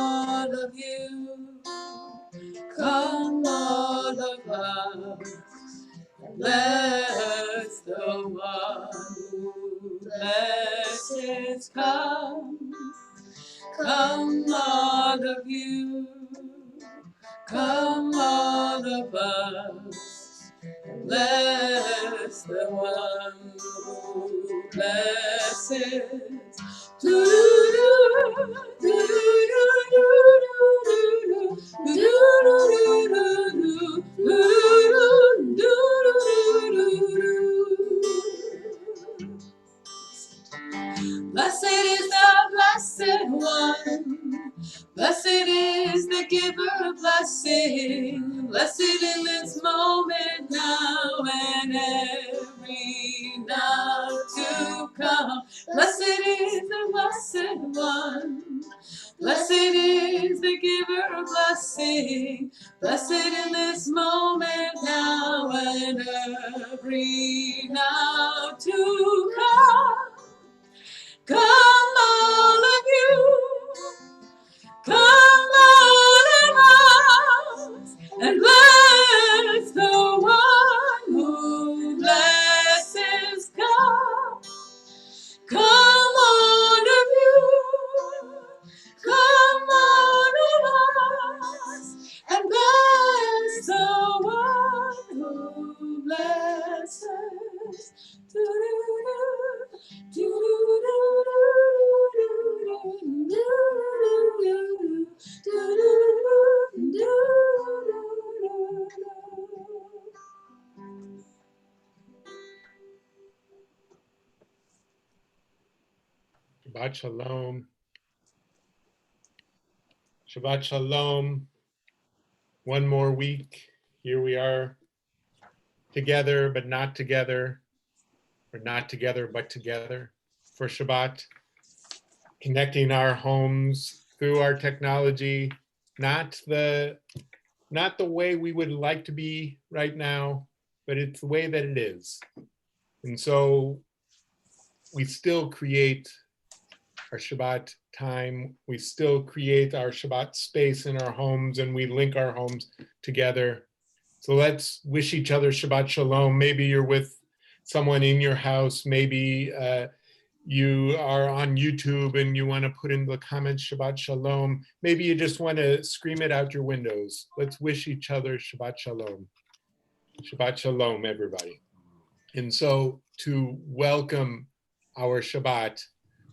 all of you, come all of us, bless the one who blesses. Come all of you, come all of us, bless the one who blesses. Blessed is the blessed one. Blessed is the giver of blessing. Blessed in this moment now and every now to come. Blessed is the blessed one. Blessed is the giver of blessing. Blessed in this moment now and every now to come. Come all of you, come all of us, and bless the one who blesses. Come all of you, come all of us, and bless the one who blesses. Shabbat Shalom. Shabbat Shalom. One more week. Here we are together, but not together. Or not together, but together for Shabbat. Connecting our homes through our technology, not the way we would like to be right now, but it's the way that it is. And so we still create our Shabbat time. We still create our Shabbat space in our homes, and we link our homes together. So let's wish each other Shabbat Shalom. Maybe you're with someone in your house. Maybe you are on YouTube and you want to put in the comments Shabbat Shalom. Maybe you just want to scream it out your windows. Let's wish each other Shabbat Shalom. Shabbat Shalom, everybody. And so to welcome our Shabbat,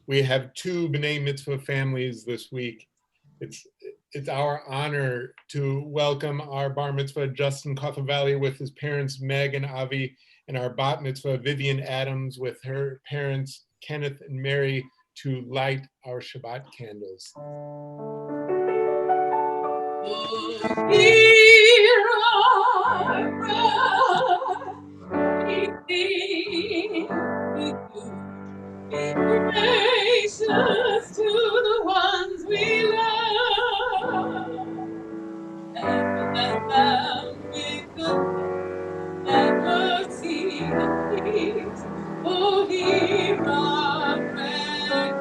we have two B'nai Mitzvah families this week. It's our honor to welcome our Bar Mitzvah, Justin Cothavalley, with his parents, Meg and Avi, and our Bat Mitzvah, Vivian Adams, with her parents, Kenneth and Mary, to light our Shabbat candles. Be gracious to the ones we love, and bless them with goodness and mercy and peace. Oh, hear our prayer.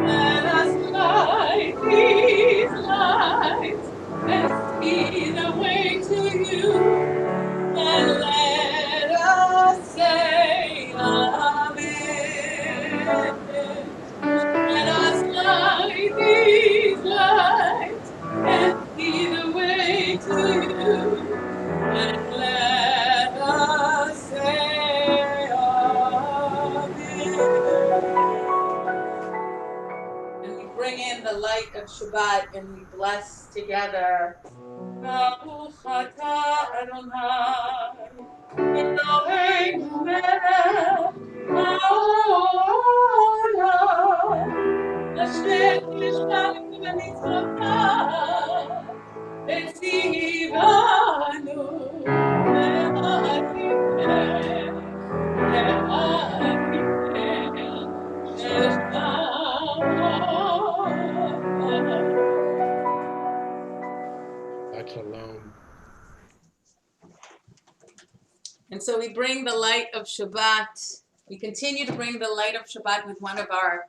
Let us light these lights and see the way to you, and let us say Amen. Let us light these lights and see the way to you, and let us say Amen. And we bring in the light of Shabbat and we bless together. Baruch atah Adonai, Eloheinu melech haolam, asher yishmanu b'mitzvotav, v'tzivanu le'atikeh Shalom. And so we bring the light of Shabbat. We continue to bring the light of Shabbat with one of our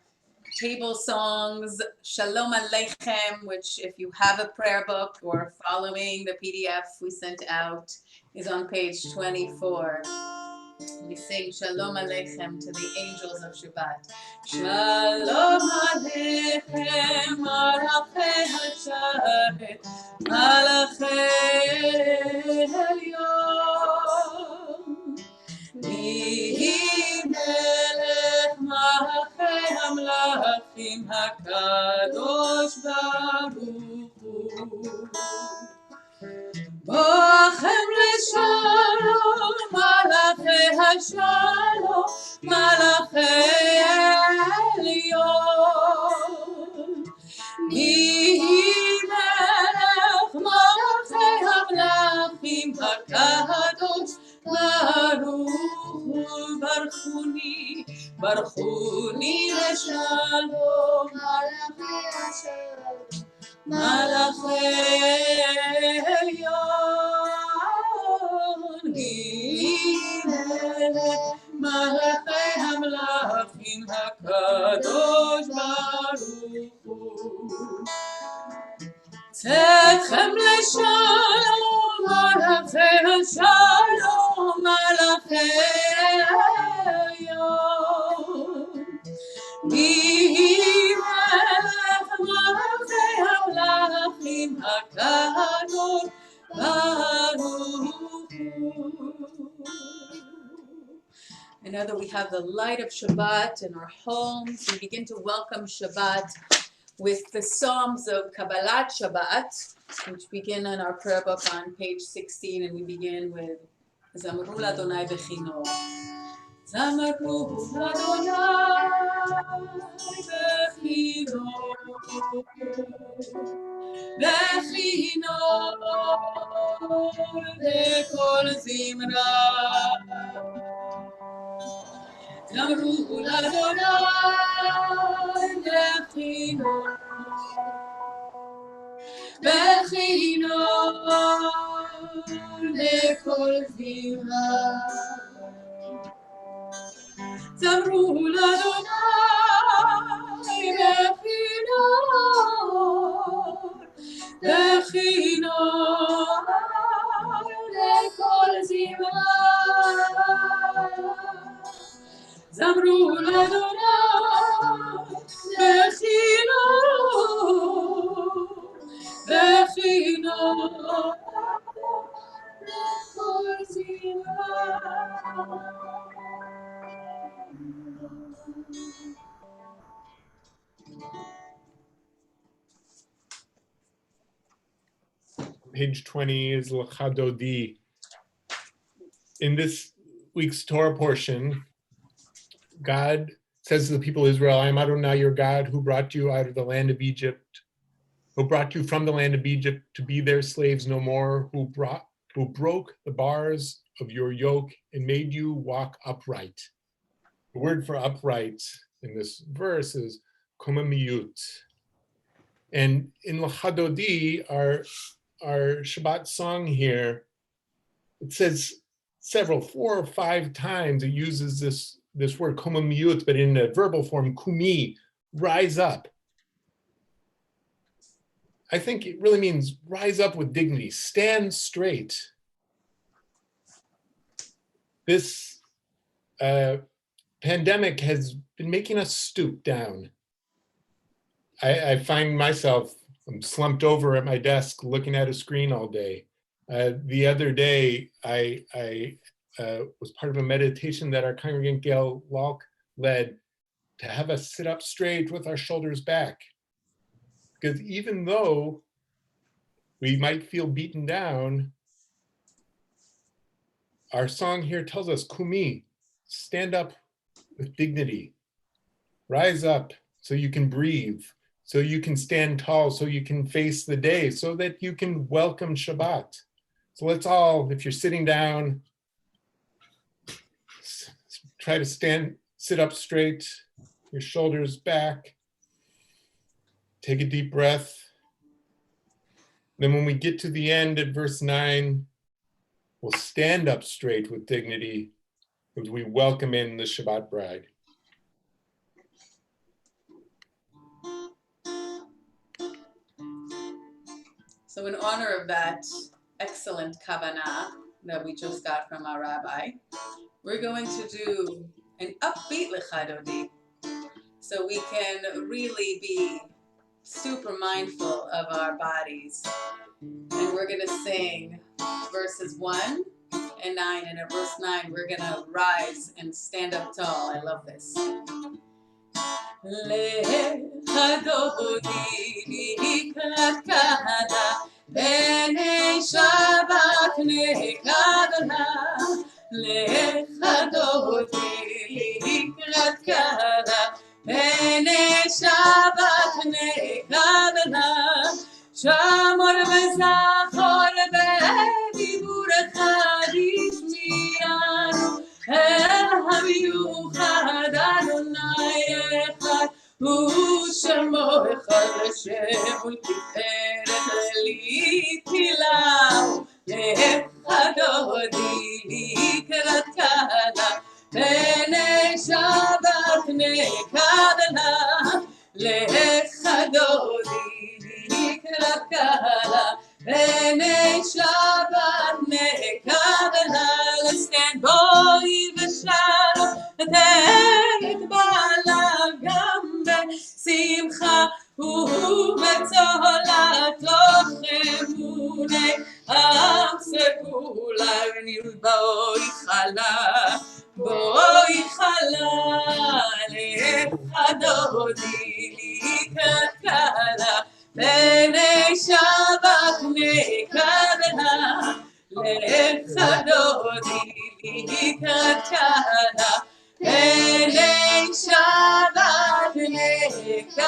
table songs, Shalom Aleichem, which if you have a prayer book or following the PDF we sent out, is on page 24. We sing Shalom Aleichem to the angels of Shabbat. Shalom Aleichem, Malachei Hasharet, Malachei Elyon. Mihi melech malachei hamlachim hakadosh baruch hu. Bochem leshalom malachei hashalom malachei elyon. Mihi melech malachei hamlachim hakadosh baruch baruchuni leshalom malachei elyon. Himmelech malachei hamlachim hakadosh baruch hu. Tzedchem leshalom malachei hashalom malachei elyon. Mihi melech malachei hamlachim hakadosh baruch hu. And now that we have the light of Shabbat in our homes, we begin to welcome Shabbat with the Psalms of Kabbalat Shabbat, which begin in our prayer book on page 16, and we begin with Zamru l'Adonai b'chino. Zamru l'Adonai b'chino, b'chino l'kol zimra. Zamru l'Adonai b'chino, b'chino l'kol zimra. Zamru l'Adonai b'chino, b'chino l'kol zimra. Zamru l'Adonai b'chino, b'chino l'kol zimra. Page 20 is L'chadodi. In this week's Torah portion, God says to the people of Israel, I am Adonai your God who brought you out of the land of Egypt, who brought you from the land of Egypt to be their slaves no more, who broke the bars of your yoke and made you walk upright. The word for upright in this verse is komamiyut. And in L'chadodi, our Shabbat song here, it says 4 or 5 times it uses this word komamiyut, but in a verbal form, kumi, rise up. I think it really means rise up with dignity, stand straight. This pandemic has been making us stoop down. I find myself, I'm slumped over at my desk looking at a screen all day. The other day, I was part of a meditation that our congregant Gail Walk led to have us sit up straight with our shoulders back. Because even though we might feel beaten down, our song here tells us, kumi, stand up with dignity. Rise up so you can breathe, so you can stand tall, so you can face the day, so that you can welcome Shabbat. So let's all, if you're sitting down, try to sit up straight, your shoulders back. Take a deep breath. Then when we get to the end at verse 9, we'll stand up straight with dignity as we welcome in the Shabbat bride. So in honor of that excellent kavanah that we just got from our rabbi, we're going to do an upbeat lechadodi, so we can really be super mindful of our bodies. And we're going to sing verses 1 and 9. And at verse 9, we're going to rise and stand up tall. I love this. Lechadodi kakada b'nei Shabbat nekadana. Lechadodi kakada b'nei Shabbat nekadana. Shamor v'zachor b'dibur echad ishmianu el hamiuchad Adonai echad u'shemo echad Hashem u'tiferet lithilau lechadodi likrat kala b'nei Shabbat nekadana lechadodi Kala, b'nei Shabbat nekadana. Let's stand boy v'shalom, v'teret balagam b'simcha ובצהלתו אמוני עם סגולה בואי חלה בואי חלה לחדודי כלכלה בני שבת נקדנה לחדודי כלכלה בני שבת נקדנה.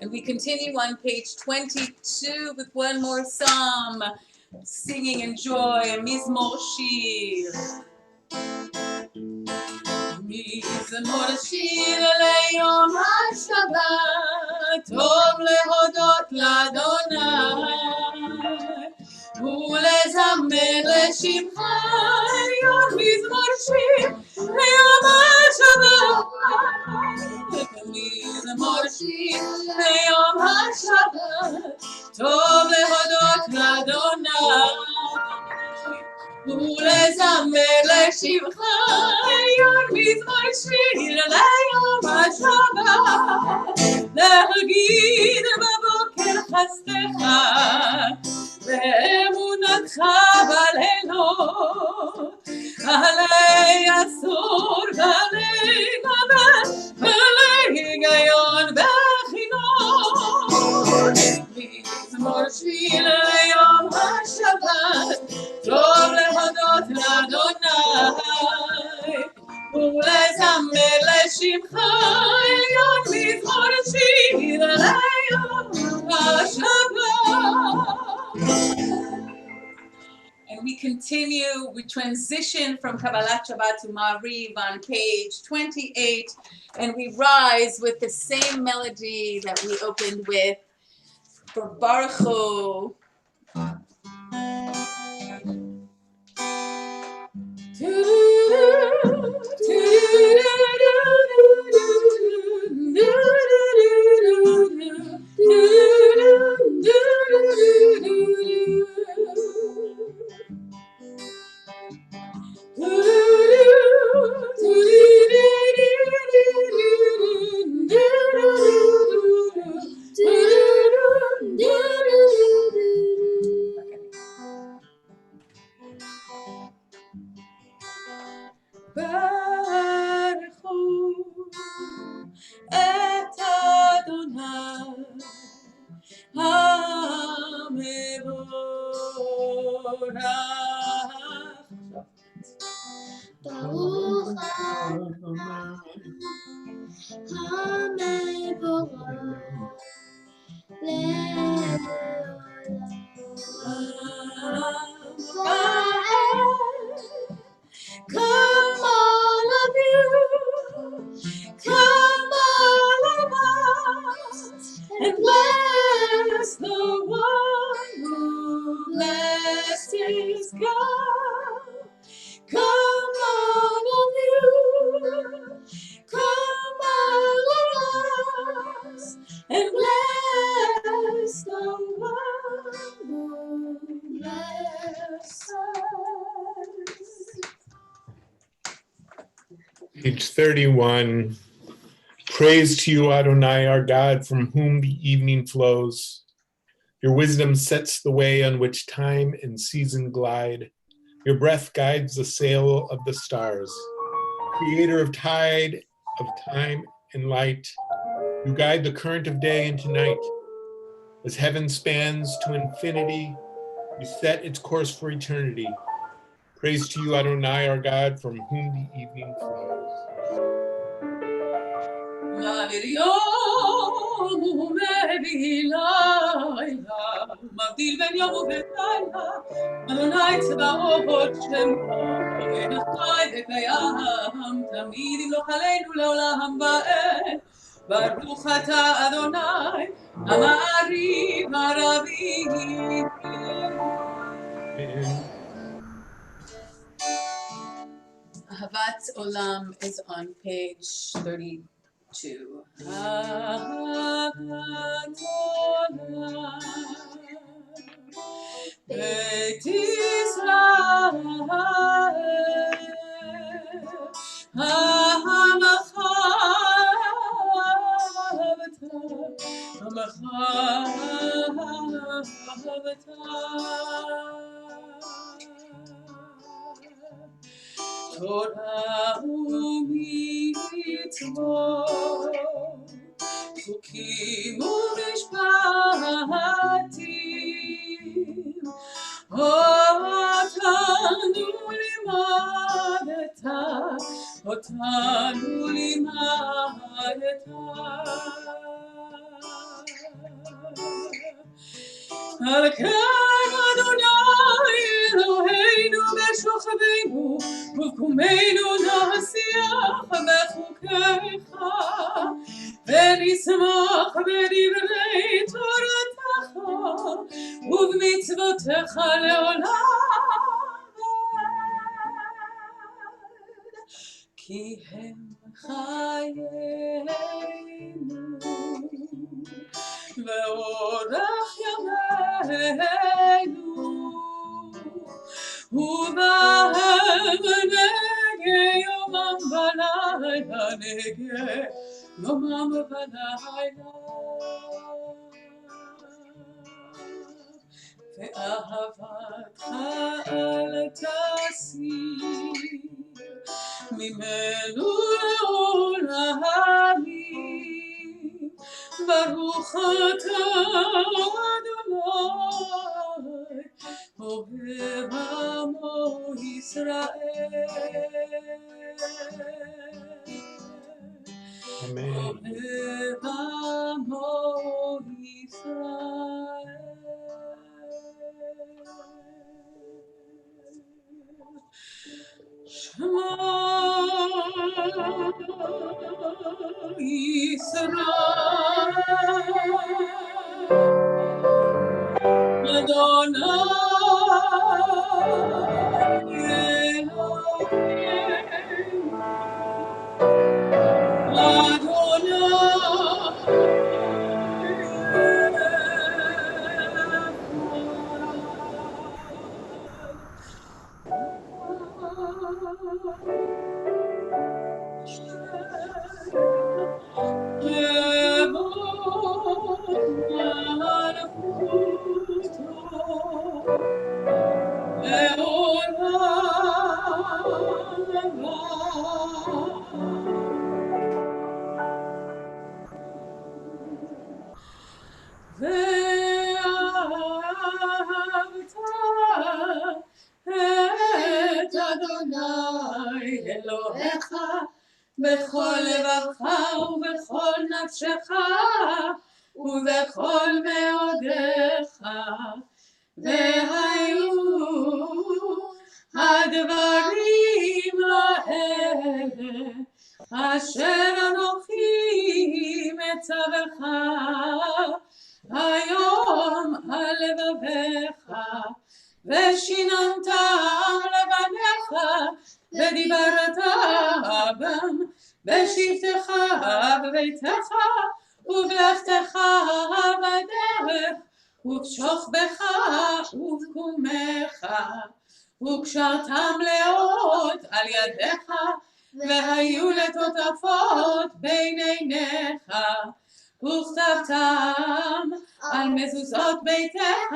And we continue on page 22 with one more psalm, singing in joy, Mizmor Shir. Mizmor Shir leyom haShabbat, tov lehodot l'Adonai, ולזמר לשמך יום מזמור שיר ליום השבת. מזמור שיר ליום השבת, טוב להודות לאדוני ולזמר לשמך יום מזמור שיר ליום השבת. להגיד בבוקר חסדך ואמונתך בלילות, עלי עשור ועלי גבר ועלי היגיון וחינוך. מזמור שיר ליום השבת, טוב להודות לאדוני ולזמר לשמך עליון. מזמור שיר ליום השבת. And we continue, we transition from Kabbalat Shabbat to Ma'ariv on page 28, and we rise with the same melody that we opened with for Baruch Hu. Come all of you, come all of us, and bless the one who blesses God. Come all of you, come all of us, and bless Page 31. Praise to you, Adonai, our God, from whom the evening flows. Your wisdom sets the way on which time and season glide. Your breath guides the sail of the stars. Creator of tide, of time and light, you guide the current of day into night. As heaven spans to infinity, you set its course for eternity. Praise to you, Adonai, our God, from whom the evening flows. מבדיל בין יום ובין לילה, אדוני צבאות שמו, אלוהינו חי וקיים, תמיד ימלוך עלינו לעולם ועד. ברוך אתה אדוני, המעריב הרבים. Ahavat Olam is on page 32. Ahavat Olam, Beit Yisrael, Torah u'mitzvot, chukim u'mishpatim, otanu limadeta. על כן אדוני אלוהינו בשוכבנו ובקומנו נשיח בחוקיך ונשמח בדברי תורתך ובמצוותיך לעולם כי הם חיינו ואורך ימינו ובהם נגה יומם ולילה נגה יומם ולילה ואהבתך אל תסיר ממנו לעולמים ברוך אתה אדוני אוהב עמו ישראל אוהב עמו ישראל שמע ישראל אדוני את אדוני אלוהיך בכל לבבך ובכל נפשך ובכל מאודיך והיו הדברים האלה אשר אנוכי מצווך היום על לבביך ושיננתם לבניך ודיברת בם בשבתך בביתך ובלכתך בדרך ובשוכבך ובקומך וקשרתם לאות על ידיך והיו לטוטפות בין עיניך, וכתבתם על מזוזות ביתך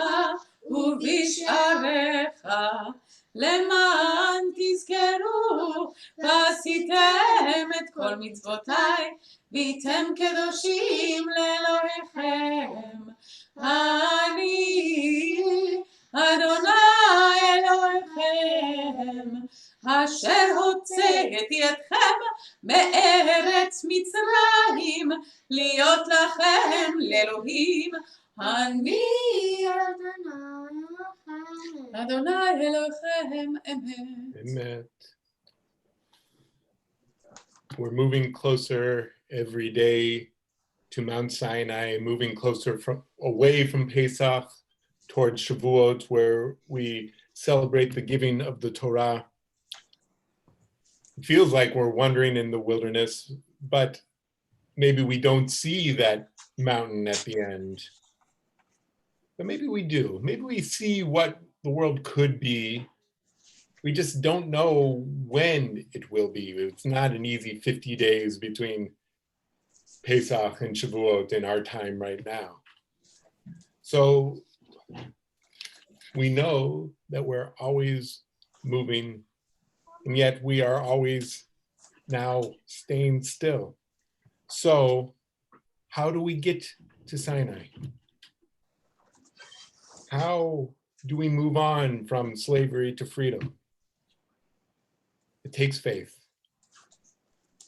ובשעריך, למען תזכרו ועשיתם את כל מצוותיי, והייתם קדושים לאלוהיכם. אני אדוני אלוהיכם, אשר הוצאתי אתכם מארץ מצרים, להיות לכם לאלוהים. אני אדוני אלוהיכם אמת. Amen. We're moving closer every day to Mount Sinai, moving closer away from Pesach towards Shavuot, where we celebrate the giving of the Torah. It feels like we're wandering in the wilderness, but maybe we don't see that mountain at the end. But maybe we do. Maybe we see what the world could be. We just don't know when it will be. It's not an easy 50 days between Pesach and Shavuot in our time right now. So we know that we're always moving, and yet we are always now staying still. So how do we get to Sinai? How do we move on from slavery to freedom? It takes faith.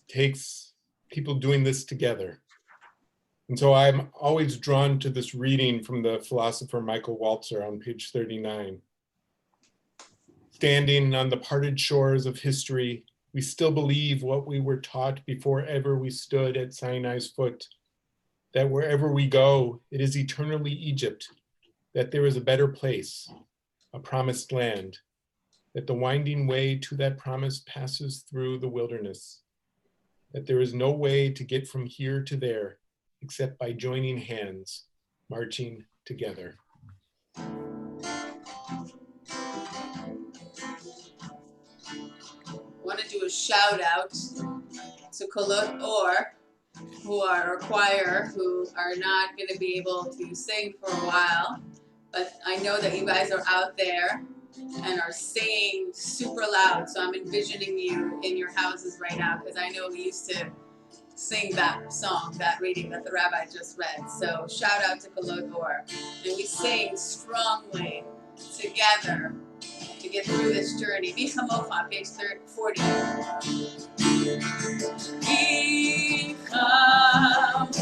It takes people doing this together. And so I'm always drawn to this reading from the philosopher Michael Walzer on page 39. Standing on the parted shores of history, we still believe what we were taught before ever we stood at Sinai's foot, that wherever we go, it is eternally Egypt, that there is a better place, a promised land, that the winding way to that promise passes through the wilderness, that there is no way to get from here to there except by joining hands, marching together. I want to do a shout out to Kolot Or, who are our choir, who are not going to be able to sing for a while, but I know that you guys are out there and are singing super loud, so I'm envisioning you in your houses right now, because I know we used to sing that song, that reading that the rabbi just read. So shout out to Kolot Or. And we sing strongly together to get through this journey. Mi Chamocha, page 40. Mi Chamocha,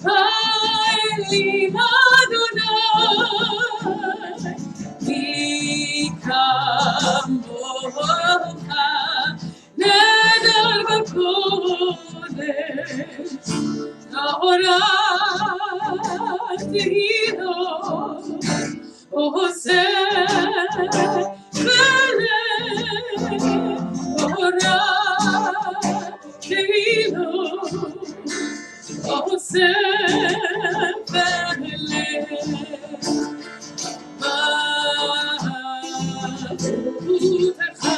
Ha'elim Adonai, Mi Chamocha, Neder b'kodesh, Nahora tehilo, Ose v'leh, Nahora tehilo, Ose v'leh, Ma'avutecha,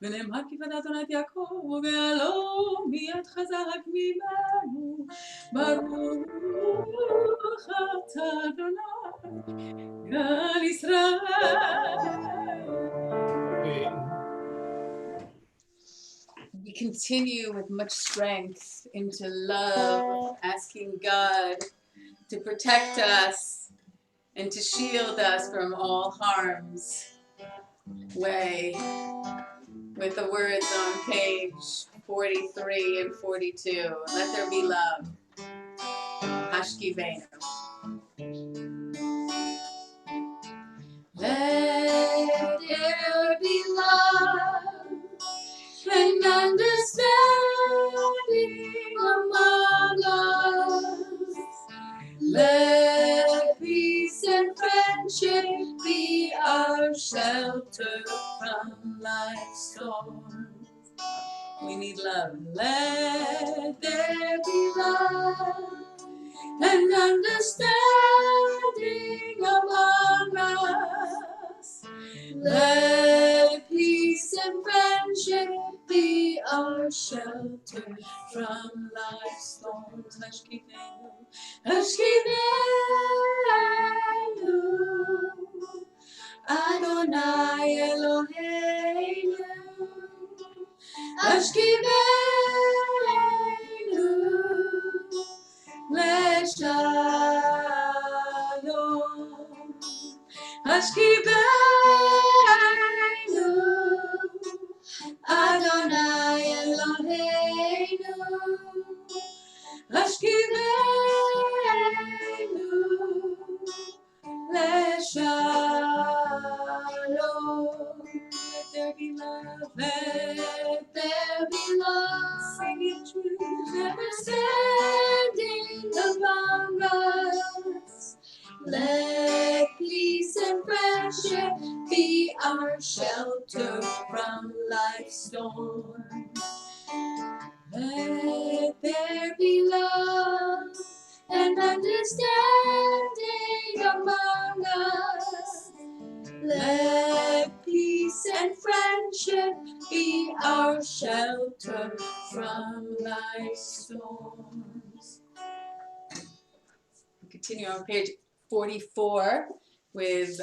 ונאמר כבדת עונת יעקב, ועלו מיד חזק ממנו, ברוך אתה אדוני, גל ישראל. We continue with much strength into love, asking God to protect us and to shield us from all harm's way, with the words on page 43 and 42. Let there be love. Hashkivenu. understanding among us. Let peace and friendship be our shelter from life's storms. We need love. Let there be love and understanding among us. Let peace and friendship be our shelter from life's storms. Hashkivenu, Adonai Eloheinu. Hashkivenu, Leshalom. Hashkivenu, Adonai Eloheinu. Hashkivenu, Leshalom. Let there be love, let there be love. Sing it true, understanding among us. Let peace and friendship be our shelter from life's storm. Let there be love and understanding among us. Let peace and friendship be our shelter from life's storms. We continue on page 44 with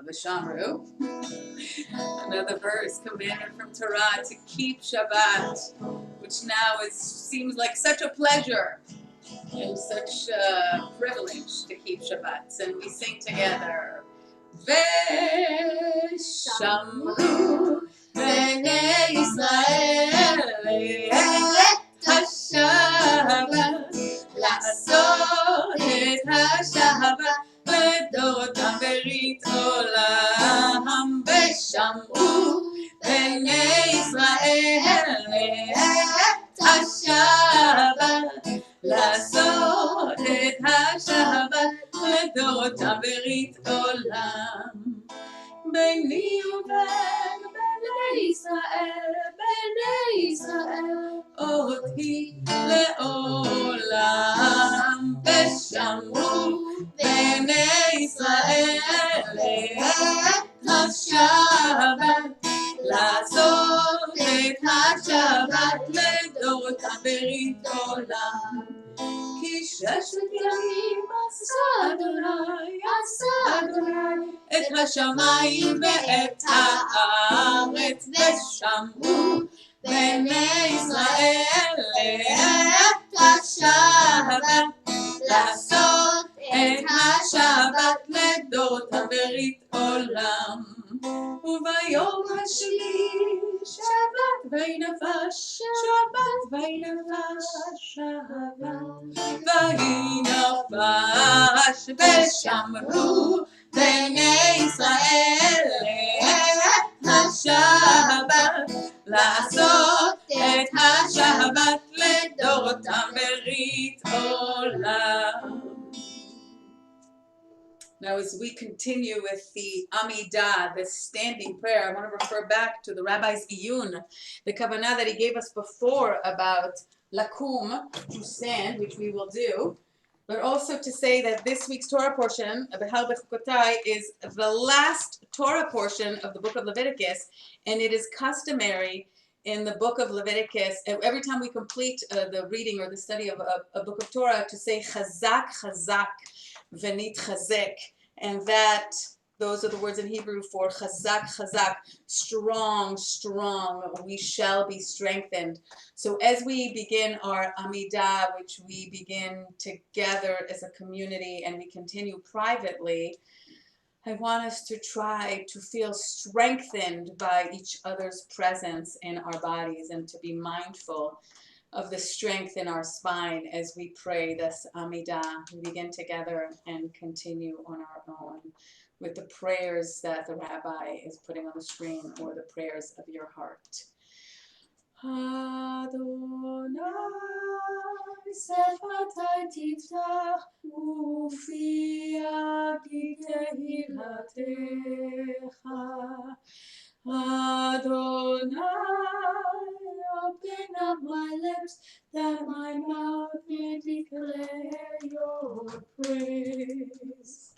Vishamru. Another verse, commanded from Torah to keep Shabbat, which now seems like such a pleasure and such a privilege to keep Shabbat. And we sing together. Vishamru b'nei Yisrael et HaShabbat, לעשות את השבת לדורותם ברית עולם. ושמעו בני ישראל את השבת, לעשות את השבת לדורותם ברית עולם. ביני ובין בני ישראל אותי לעולם. ושמעו בני ישראל את השבת, לעשות את השבת לדורותם ברית עולם. כי ששת ימים עשה אדוני את השמיים ואת הארץ. ושמעו בני ישראל את השבת, לעשות את השבת לדורותם ברית עולם. וביום השביעי שבת וינפש, שבת וינפש, שבת וינפש. ושמרו בני ישראל את השבת, לעשות את השבת לדורותם ברית עולם. Now, as we continue with the Amidah, the standing prayer, I want to refer back to the Rabbi's Iyun, the kavanah that he gave us before about lakum, to stand, which we will do, but also to say that this week's Torah portion, Behal Bechukotai, is the last Torah portion of the book of Leviticus, and it is customary in the book of Leviticus, every time we complete the reading or the study of a book of Torah, to say chazak, chazak, venit chazek, and that those are the words in Hebrew for chazak, chazak, strong, strong, we shall be strengthened. So as we begin our Amidah, which we begin together as a community and we continue privately, I want us to try to feel strengthened by each other's presence in our bodies and to be mindful of the strength in our spine as we pray this Amidah. We begin together and continue on our own. with the prayers that the rabbi is putting on the screen or the prayers of your heart. Adonai sefatai tiftach ufi tehillatcha. Adonai, open up my lips that my mouth may declare your praise.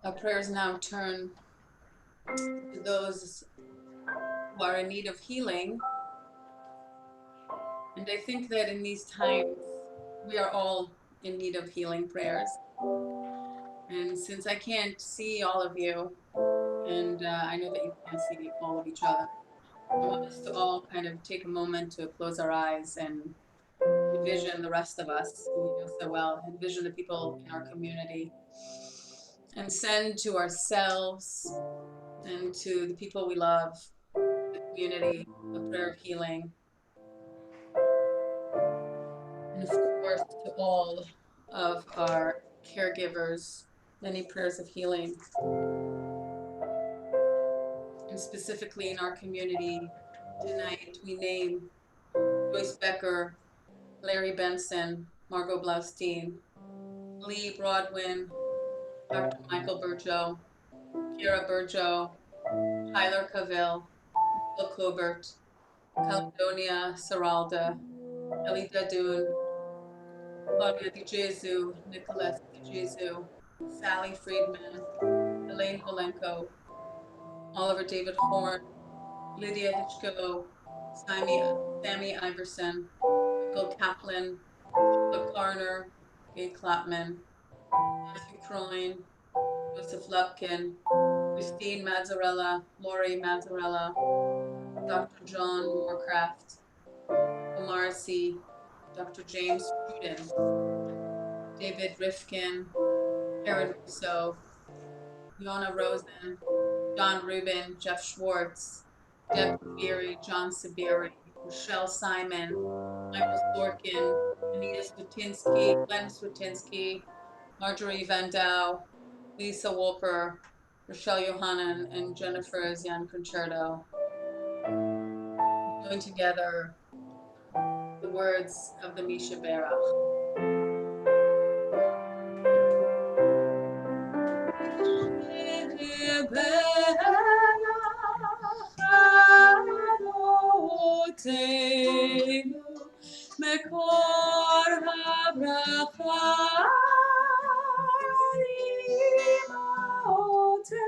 Our prayers now turn to those who are in need of healing. And I think that in these times, we are all in need of healing prayers. And since I can't see all of you, and I know that you can't see all of each other, I want us to all kind of take a moment to close our eyes and envision the rest of us who we know so well, envision the people in our community, and send to ourselves and to the people we love, the community, a prayer of healing. And of course, to all of our caregivers, many prayers of healing. And specifically in our community, tonight we name Joyce Becker, Larry Benson, Margot Blaustein, Lee Broadwin, Dr. Michael Burjo, Kira Burjo, Tyler Cavill, Bill Colbert, Caledonia Saralda, Ellie Dadoun, Claudia DiGesu, Nicholas DiGesu, Sally Friedman, Elaine Volenko, Oliver David Horn, Lydia Hitchko, Sammy Iverson, Michael Kaplan, Philip Garner, Gay Klapman, Matthew Croin, Joseph Lupkin, Christine Mazzarella, Lori Mazzarella, Dr. John Moorcraft, Omar C., Dr. James Truden, David Rifkin, Karen Russo, Yona Rosen, John Rubin, Jeff Schwartz, Deb Sabiri, John Sabiri, Rochelle Simon, Michael Sorkin, Anita Swatinsky, Glenn Swatinsky, Marjorie Van Dow, Lisa Wolper, Rochelle Johanan, and Jennifer Zian Concerto. Join together the words of the Misha Berach. מקור הברכה לאמותינו.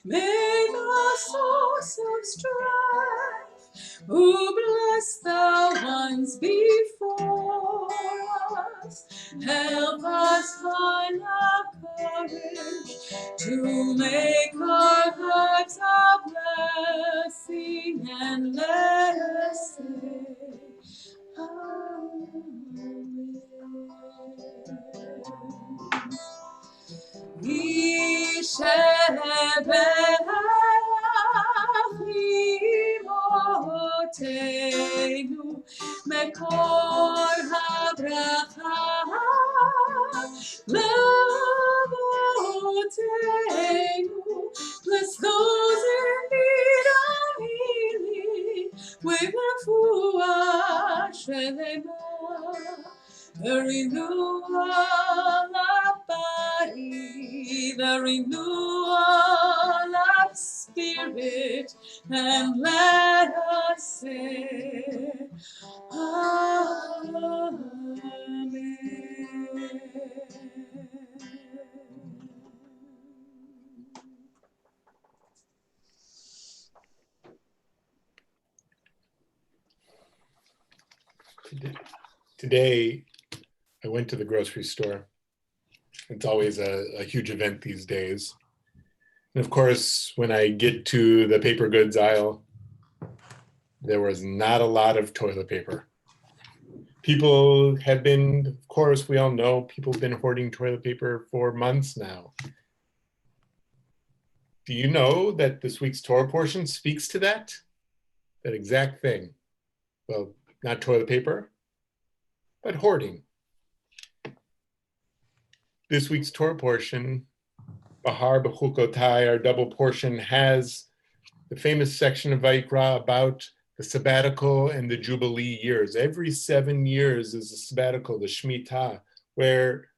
May the source of strife who bless the ones before us, help us find the courage to make our lives a blessing, and let us say Amen. אמותינו, מקור הברכה לאבותינו. Bless those in need of healing with רפואה שלמה. The renewal of body, the renewal of spirit, and let us say, Amen. Today, I went to the grocery store. It's always a huge event these days. And of course, when I get to the paper goods aisle, there was not a lot of toilet paper. People have been, of course, we all know, people have been hoarding toilet paper for months now. Do you know that this week's Torah portion speaks to that exact thing? Well, not toilet paper, but hoarding. This week's Torah portion, Bahar B'chukotai, our double portion, has the famous section of Vayikra about the sabbatical and the Jubilee years. Every 7 years is a sabbatical, the Shemitah, where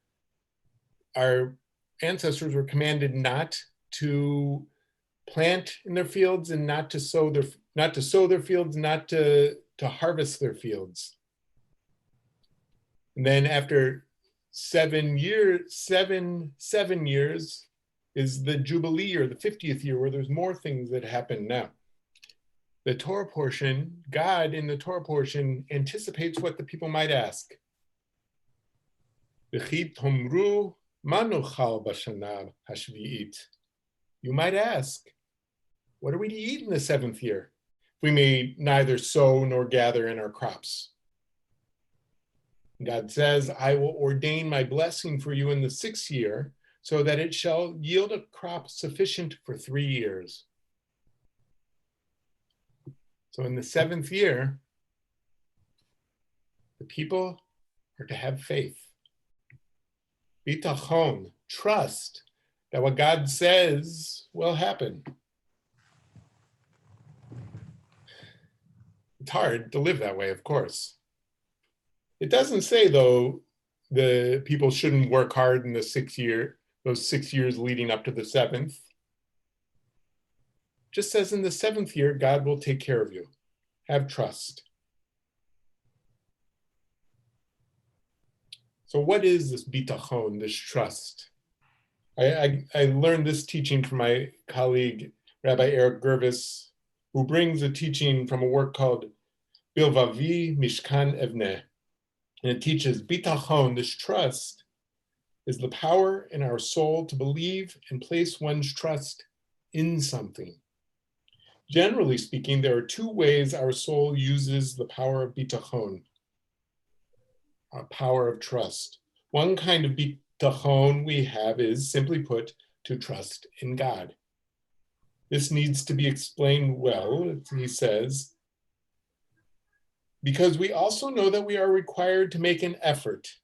our ancestors were commanded not to plant in their fields and not to sow their fields, not to harvest their fields. And then after 7 years is the Jubilee year, the 50th year, where there's more things that happen now. The Torah portion, God in the Torah portion anticipates what the people might ask. You might ask, what are we to eat in the 7th year? We may neither sow nor gather in our crops. God says, I will ordain my blessing for you in the 6th year, so that it shall yield a crop sufficient for 3 years. So in the 7th year, the people are to have faith. Bitachon, trust that what God says will happen. It's hard to live that way, of course. It doesn't say, though, the people shouldn't work hard in the 6th year, those 6 years leading up to the 7th. Just says in the 7th year, God will take care of you. Have trust. So what is this bitachon, this trust? I learned this teaching from my colleague, Rabbi Eric Gervis, who brings a teaching from a work called Bilvavi Mishkan Evneh. And it teaches bitachon, this trust, is the power in our soul to believe and place one's trust in something. Generally speaking, there are two ways our soul uses the power of bitachon, our power of trust. One kind of bitachon we have is, simply put, to trust in God. This needs to be explained well, he says, because we also know that we are required to make an effort.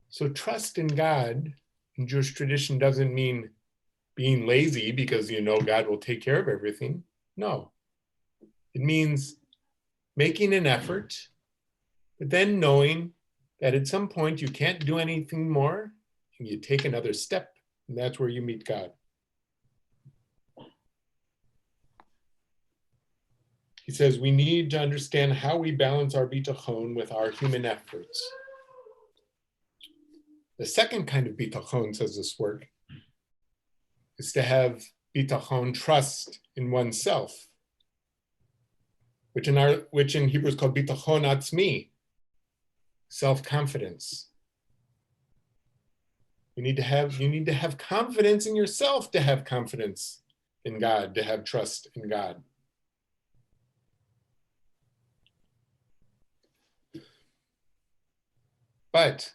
So trust in God in Jewish tradition doesn't mean being lazy because you know God will take care of everything. No. It means making an effort, but then knowing that at some point you can't do anything more and you take another step, and that's where you meet God. He says we need to understand how we balance our bitachon with our human efforts. The second kind of bitachon, says this work, is to have bitachon, trust in oneself, which in Hebrew is called bitachon atzmi, self-confidence. You need to have confidence in yourself to have confidence in God, to have trust in God. But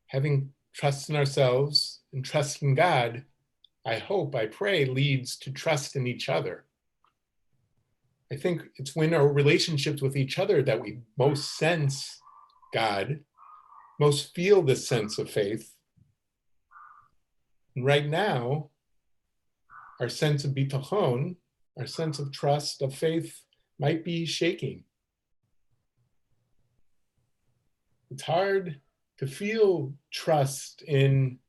having trust in ourselves and trust in God, I hope, I pray, leads to trust in each other. I think it's when our relationships with each other that we most sense God, most feel this sense of faith. And right now, our sense of bitachon, our sense of trust, of faith, might be shaking. It's hard to feel trust in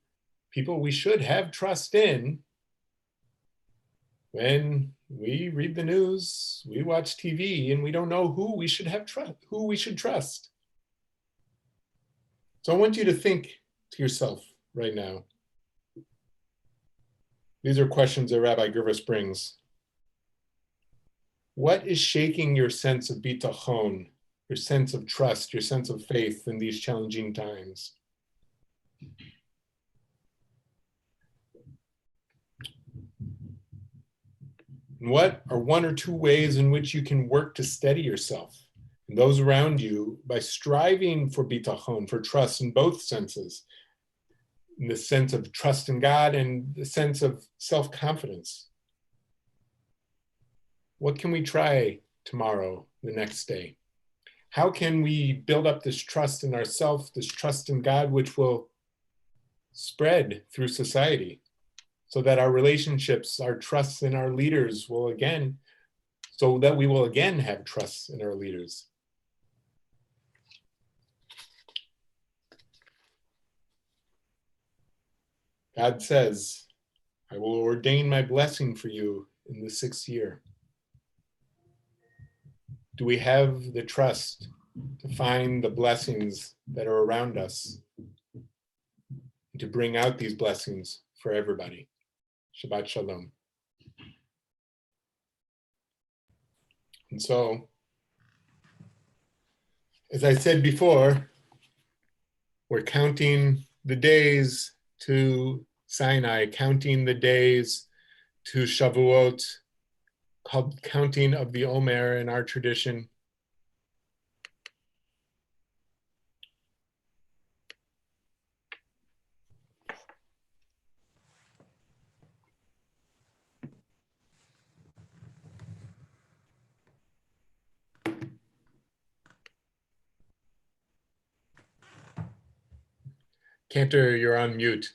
people we should have trust in when we read the news, we watch TV, and we don't know who we should trust. So I want you to think to yourself right now. These are questions that Rabbi Gervis brings. What is shaking your sense of bitachon, your sense of trust, your sense of faith in these challenging times? And what are one or two ways in which you can work to steady yourself and those around you by striving for bitachon, for trust in both senses, in the sense of trust in God and the sense of self-confidence? What can we try tomorrow, the next day? How can we build up this trust in ourselves, this trust in God, which will spread through society so that our relationships, our trust in our leaders will again, so that we will again have trust in our leaders? God says, I will ordain my blessing for you in the 6th year. Do we have the trust to find the blessings that are around us and to bring out these blessings for everybody? Shabbat Shalom. And so, as I said before, we're counting the days to Sinai, counting the days to Shavuot, called counting of the Omer in our tradition. Cantor, you're on mute.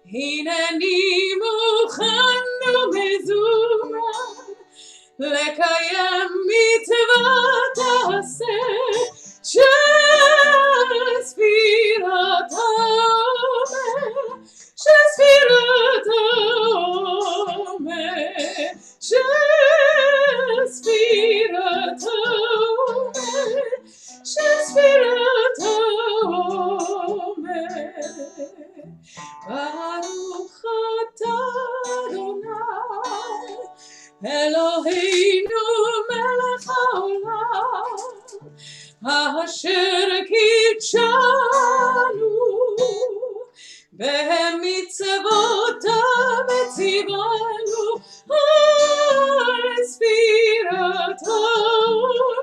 הנני מוכן ומזומן לקיים מצוות עשה של ספירת העומר, של ספירת העומר, של ספירת העומר, של ספירת Baruch atah Adonai, Eloheinu melech haolam, asher kitshanu, b'mitzvotav tzivanu, sfirat haomer,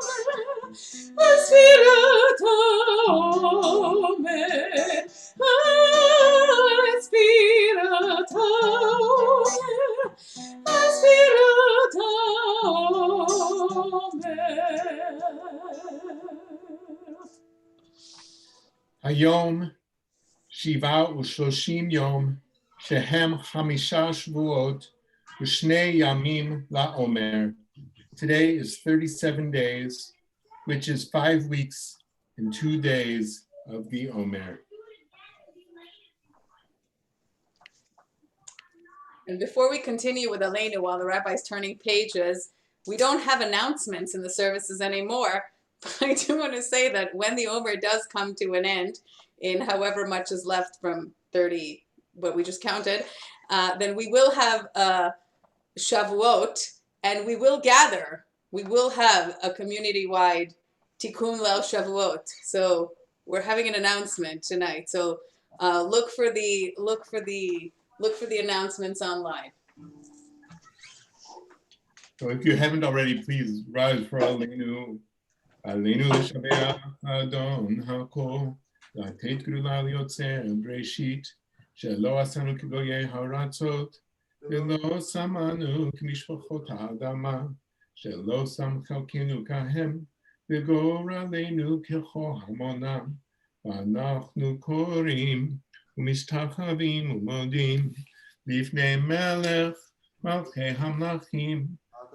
sfirat haomer, sfirat haomer, sfirat haomer. Hayom Shiva u'shloshim yom shehem chamisha shvuot u'shnei yamim la'omer. Today is 37 days, which is 5 weeks and 2 days of the Omer. And before we continue with Aleinu, while the rabbi's turning pages, we don't have announcements in the services anymore. But I do want to say that when the Omer does come to an end, in however much is left from 30, what we just counted, then we will have Shavuot, and we will gather. We will have a community-wide Tikkun Leil Shavuot. So we're having an announcement tonight. So look for the announcements online. So if you haven't already, please rise for Aleinu. Aleinu l'shabeach Adon hakol, לתת גדולה ליוצר בראשית, שלא עשינו כגויי הארצות, ולא שמנו כמשפחות האדמה, שלא שם חלקנו כהם, וגורלנו ככל המונם, ואנחנו קוראים ומשתחווים ומודים לפני מלך מלכי המלכים,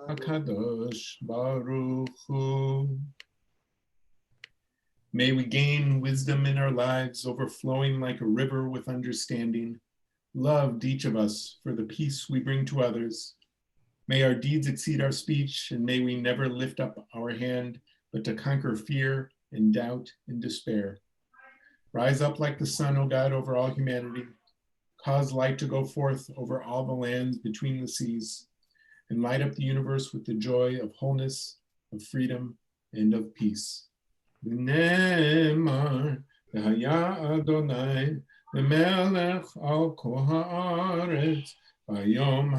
הקדוש ברוך הוא. May we gain wisdom in our lives, overflowing like a river with understanding, loved each of us for the peace we bring to others. May our deeds exceed our speech, and may we never lift up our hand, but to conquer fear and doubt and despair. Rise up like the sun, O God, over all humanity. Cause light to go forth over all the lands between the seas, and light up the universe with the joy of wholeness, of freedom, and of peace. ונאמר, והיה אדוני למלך על כל הארץ, ביום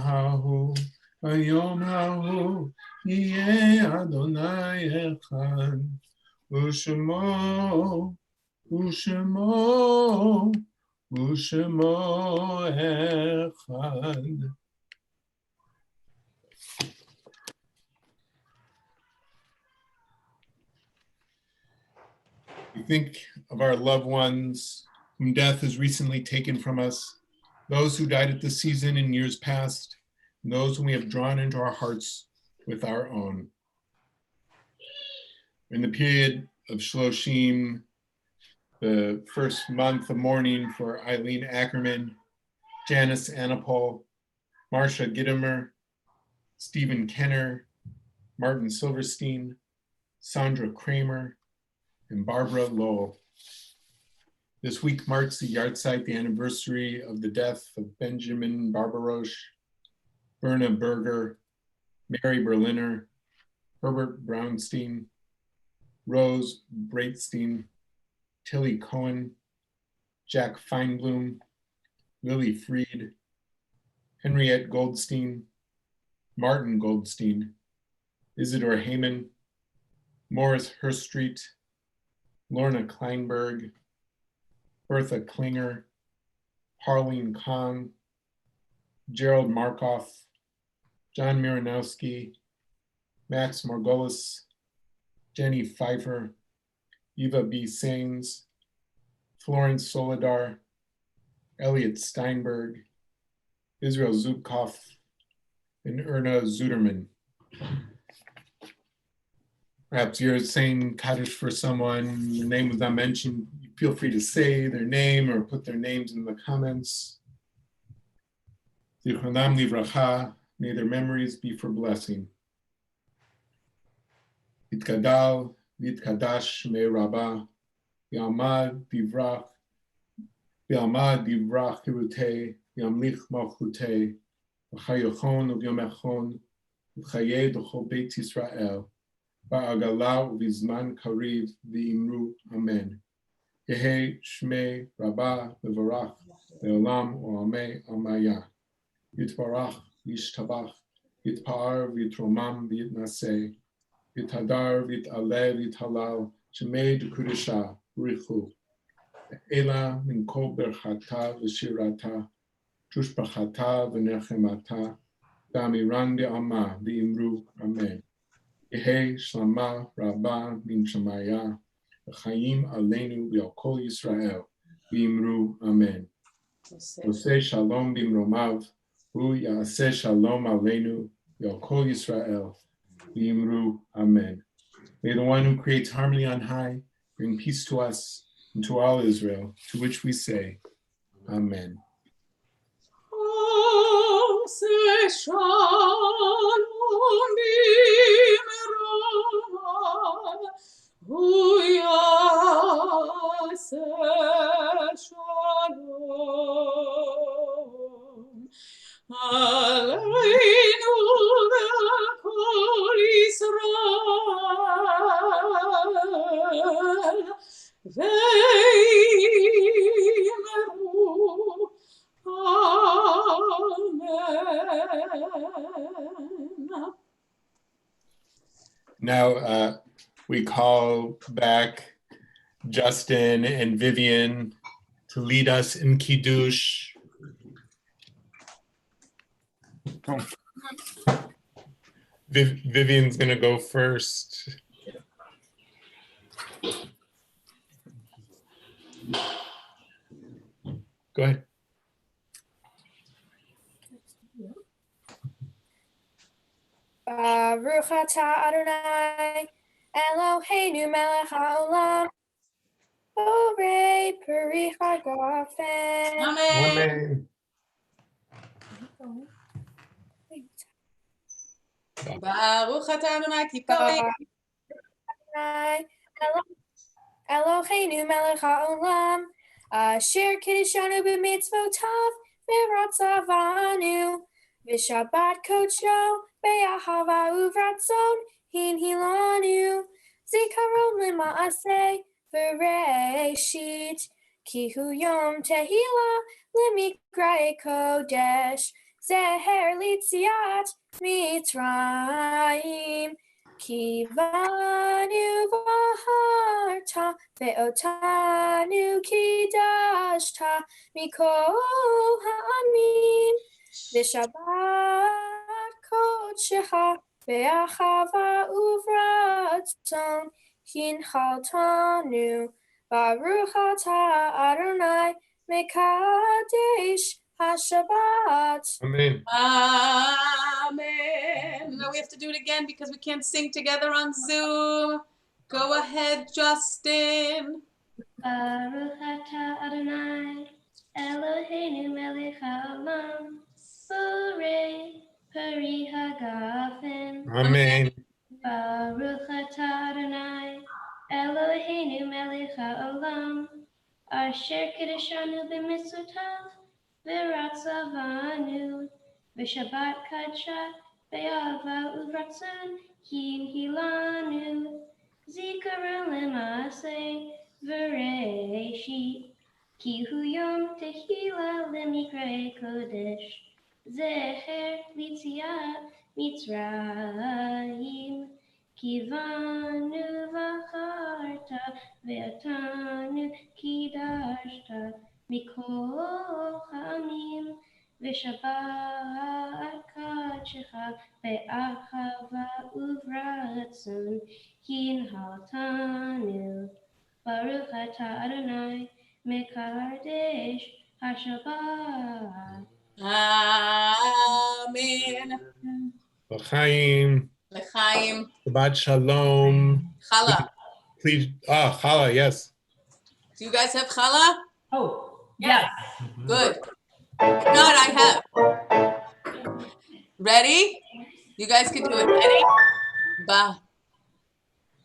ההוא יהיה אדוני אחד, ושמו אחד. We think of our loved ones whom death has recently taken from us, those who died at this season in years past, and those whom we have drawn into our hearts with our own. In the period of Shloshim, the first month of mourning for Eileen Ackerman, Janice Anapol, Marcia Gittimer, Stephen Kenner, Martin Silverstein, Sandra Kramer, and Barbara Lowell. This week marks the yahrzeit, the anniversary of the death of Benjamin Barbarosh, Berna Berger, Mary Berliner, Herbert Brownstein, Rose Breitstein, Tilly Cohen, Jack Feinblum, Lily Freed, Henriette Goldstein, Martin Goldstein, Isidore Heyman, Morris Hurstreet, Lorna Kleinberg, Bertha Klinger, Harleen Kahn, Gerald Markoff, John Miranowski, Max Margolis, Jenny Pfeiffer, Eva B. Sains, Florence Solidar, Elliot Steinberg, Israel Zubkov, and Erna Zuderman. Perhaps you're saying Kaddish for someone, the name was not mentioned. Feel free to say their name or put their names in the comments. Zichronam livracha, may their memories be for blessing. Yitkadal, Yitkadash, me Rabbah, Yamad, Divrach, V'alma divrach hirutei, v'yamlich malchutei, v'chayachon u'vyomechon, v'chayei d'chol Beit Yisrael, ba'agala u'vizman kariv v'imru amen. Yehi shmei rabbah v'varach, ve'olam u'amei amaya. Yitvarach v'yishtabach, yitpa'ar v'yitromam v'yitnaseh, v'yitadar v'yitaleh v'yithalal, shemei d'kudesha richu. Ela min kol berchata v'shirata, tushbachata v'nechemata, v'amiran v'ama v'imru amen. Yehi shlama rabba min shemaya, v'chayim aleinu v'al kol Yisrael, v'imru amen. Yosei shalom b'imromav, hu ya'aseh shalom aleinu v'al kol Yisrael, v'imru amen. May the one who creates harmony on high bring peace to us and to all Israel, to which we say, Amen. Aleinu v'kol Yisrael ve'imru amen. Now we call back Justin and Vivian to lead us in Kiddush. Vivian's going to go first. Go ahead. Baruch atah Adonai, Eloheinu melech haolam, borei peri hagafen. Amen. Baruch atah Adonai kipori. Eloheinu melech haolam, asher kiddushanu b'mitzvotav v'ratzavanu, v'shabbat kodsho be'ahava uvratzon hinhilanu, zikaron lema'aseh v'reishit, ki hu yom tehila lemikra'e kodesh, zeher litziat mitzrayim, Kivanu vaharta ve'otanu kidashta mikol ha'amin v'shabbat kodshecha ve'achava uvratzon hinchaltanu baruch atah Adonai mekadesh haShabbat. Amen. Amen. Now we have to do it again because we can't sing together on Zoom. Go ahead, Justin. Baruch atah Adonai, Eloheinu melech haolam, borei peri hagafen. Amen. Baruch atah Adonai, Eloheinu melech haolam, asher kiddushanu b'mitzvotav v'ratzavanu, v'shabbat kadsha be'ahava uvratzon hinhilanu, zikaron lema'aseh v'reishit, ki hu yom tehila lemikra'e kodesh, zecher litziat mitzrayim, kivanu v'acharta ve'atanu kidashta mikol ha'amim, v'shabbat kadshecha be'achava uvratzon hinhaltanu. Baruch atah Adonai mekadesh haShabbat. Amen. L'chaim. L'chaim. Shabbat shalom. Challah. Please, challah, yes. Do you guys have challah? Oh, yes. Good. If not, I have. Ready? You guys can do it. Ready? Ba.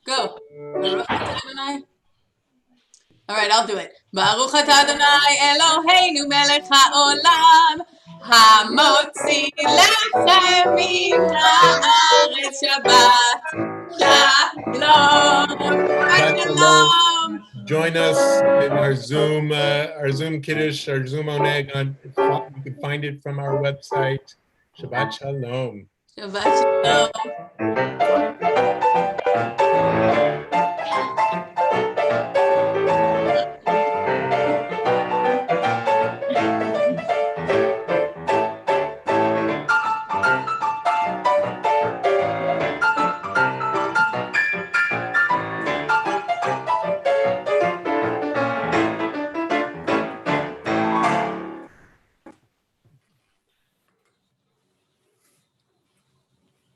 Go. Baruch atah Adonai. All right, I'll do it. Baruch atah Adonai Eloheinu melech haolam, hamotzi lechem min haaretz. Shabbat shalom. Shabbat shalom. Shalom. Join us in our Zoom Kiddush, our Zoom Oneg. You can find it from our website. Shabbat shalom. Shabbat shalom.